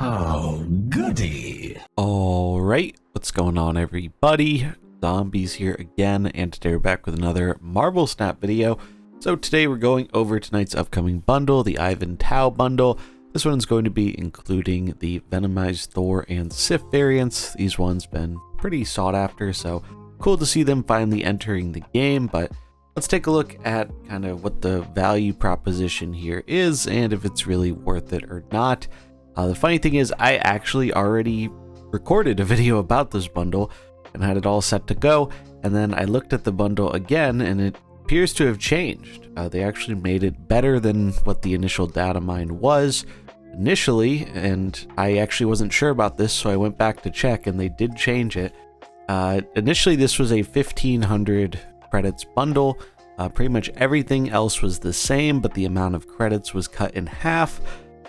Oh, goody. Alright, what's going on everybody? Zombies here again, and today we're back with another Marvel Snap video. So today we're going over tonight's upcoming bundle, the Ivan Tao bundle. This one's going to be including the Venomized Thor and Sif variants. These ones been pretty sought after, so cool to see them finally entering the game, but let's take a look at kind of what the value proposition here is and if it's really worth it or not. The funny thing is I actually already recorded a video about this bundle and had it all set to go, and then I looked at the bundle again and it appears to have changed. They actually made it better than what the initial data mine was initially, and I actually wasn't sure about this, so I went back to check and they did change it. Initially this was a 1500 credits bundle. Pretty much everything else was the same, but the amount of credits was cut in half.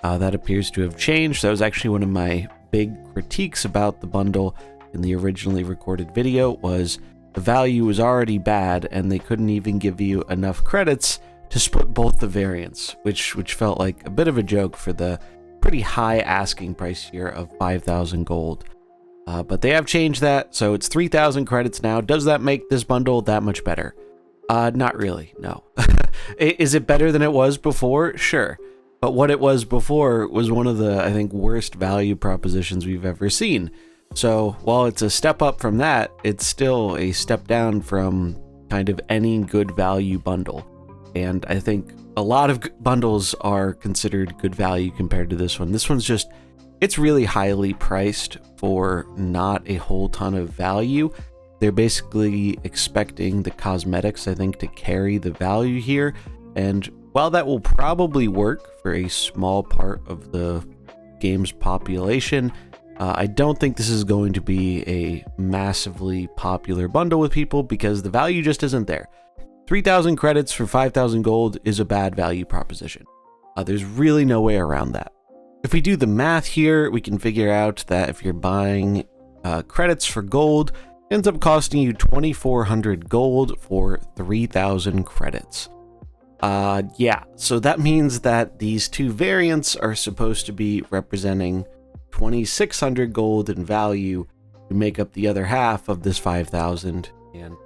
That appears to have changed. That was actually one of my big critiques about the bundle in the originally recorded video, was the value was already bad and they couldn't even give you enough credits to split both the variants, which felt like a bit of a joke for the pretty high asking price here of 5,000 gold. But they have changed that, so it's 3,000 credits now. Does that make this bundle that much better? Not really, no. Is it better than it was before? Sure. But what it was before was one of the, I think, worst value propositions we've ever seen. So while it's a step up from that, it's still a step down from kind of any good value bundle. And I think a lot of bundles are considered good value compared to this one. This one's just, it's really highly priced for not a whole ton of value. They're basically expecting the cosmetics, I think, to carry the value here. And while that will probably work for a small part of the game's population, I don't think this is going to be a massively popular bundle with people because the value just isn't there. 3,000 credits for 5,000 gold is a bad value proposition. There's really no way around that. If we do the math here, we can figure out that if you're buying credits for gold, it ends up costing you 2,400 gold for 3,000 credits. Yeah, so that means that these two variants are supposed to be representing 2,600 gold in value to make up the other half of this 5,000, and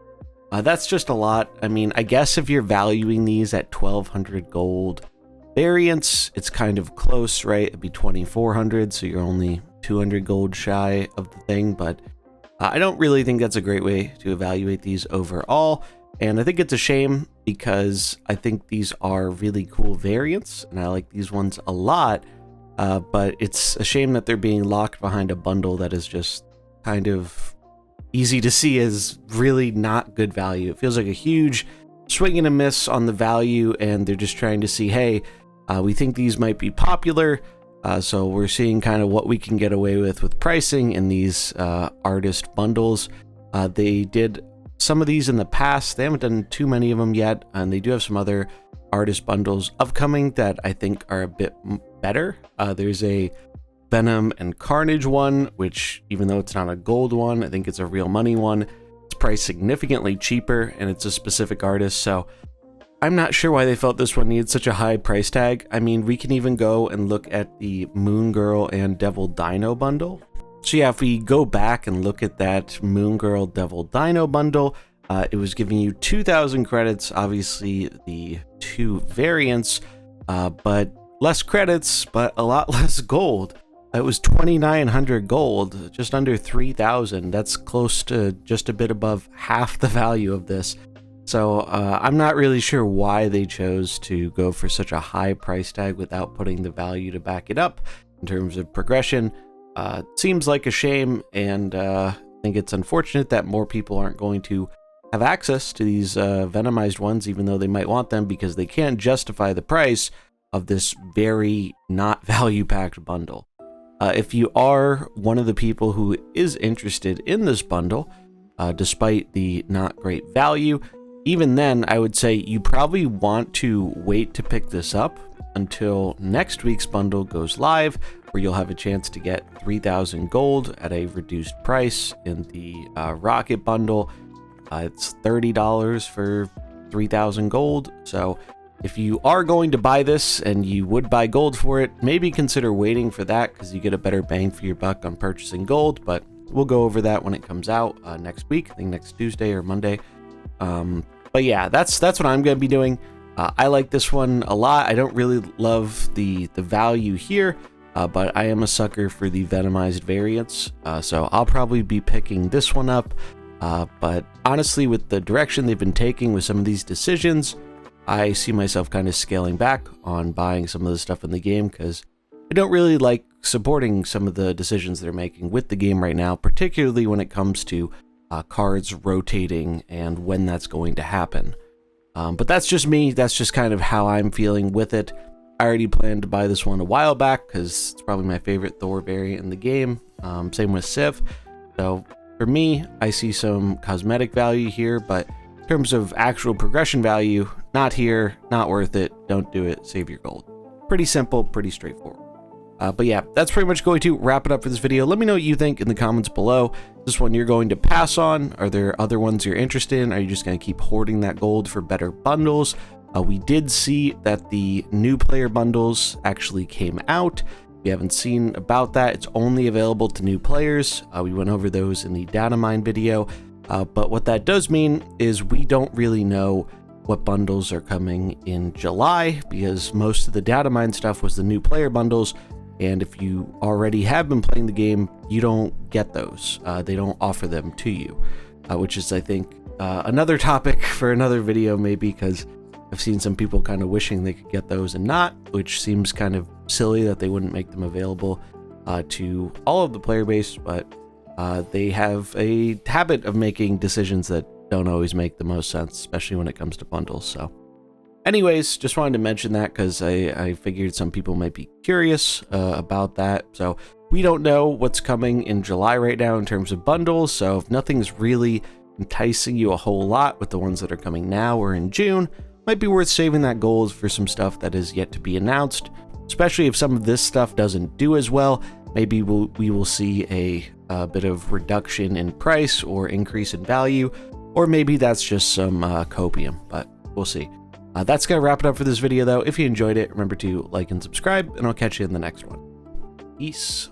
that's just a lot. I mean, I guess if you're valuing these at 1,200 gold variants, it's kind of close, right? It'd be 2,400, so you're only 200 gold shy of the thing, but I don't really think that's a great way to evaluate these overall. And I think it's a shame because I think these are really cool variants and I like these ones a lot, but it's a shame that they're being locked behind a bundle that is just kind of easy to see as really not good value. It feels like a huge swing and a miss on the value, and they're just trying to see, hey, we think these might be popular, so we're seeing kind of what we can get away with pricing in these artist bundles. They did some of these in the past. They haven't done too many of them yet, and they do have some other artist bundles upcoming that I think are a bit better. There's a Venom and Carnage one, which, even though it's not a gold one, I think it's a real money one. It's priced significantly cheaper and it's a specific artist, so I'm not sure why they felt this one needed such a high price tag. I mean, we can even go and look at the Moon Girl and Devil Dino bundle. So yeah, if we go back and look at that Moon Girl Devil Dino bundle, it was giving you 2,000 credits, obviously the two variants, but less credits, but a lot less gold. It was 2,900 gold, just under 3,000. That's close to just a bit above half the value of this. So I'm not really sure why they chose to go for such a high price tag without putting the value to back it up in terms of progression. Seems like a shame, and I think it's unfortunate that more people aren't going to have access to these Venomized ones, even though they might want them, because they can't justify the price of this very not value-packed bundle. If you are one of the people who is interested in this bundle, despite the not great value, even then, I would say you probably want to wait to pick this up until next week's bundle goes live, where you'll have a chance to get 3,000 gold at a reduced price in the Rocket bundle. It's $30 for 3,000 gold, so if you are going to buy this and you would buy gold for it, maybe consider waiting for that because you get a better bang for your buck on purchasing gold, but we'll go over that when it comes out next week, I think next Tuesday or Monday. But yeah, that's what I'm going to be doing. I like this one a lot. I don't really love the value here, but I am a sucker for the Venomized variants, so I'll probably be picking this one up. But honestly, with the direction they've been taking with some of these decisions, I see myself kind of scaling back on buying some of the stuff in the game because I don't really like supporting some of the decisions they're making with the game right now, particularly when it comes to cards rotating and when that's going to happen. But that's just me. That's just kind of how I'm feeling with it. I already planned to buy this one a while back because it's probably my favorite Thor variant in the game. Same with Sif. So for me, I see some cosmetic value here, but in terms of actual progression value, not here, not worth it, don't do it, save your gold. Pretty simple, pretty straightforward. But yeah, that's pretty much going to wrap it up for this video. Let me know what you think in the comments below. Is this one you're going to pass on? Are there other ones you're interested in? Are you just going to keep hoarding that gold for better bundles? We did see that the new player bundles actually came out. If you haven't seen about that, it's only available to new players. We went over those in the data mine video. But what that does mean is we don't really know what bundles are coming in July because most of the data mine stuff was the new player bundles. And if you already have been playing the game, you don't get those. They don't offer them to you, which is, I think, another topic for another video maybe, because I've seen some people kind of wishing they could get those and not, which seems kind of silly that they wouldn't make them available to all of the player base, but they have a habit of making decisions that don't always make the most sense, especially when it comes to bundles. So anyways, just wanted to mention that because I figured some people might be curious about that. So we don't know what's coming in July right now in terms of bundles. So if nothing's really enticing you a whole lot with the ones that are coming now or in June, might be worth saving that gold for some stuff that is yet to be announced, especially if some of this stuff doesn't do as well. Maybe we will see a bit of reduction in price or increase in value, or maybe that's just some copium, but we'll see. That's going to wrap it up for this video, though. If you enjoyed it, remember to like and subscribe, and I'll catch you in the next one. Peace.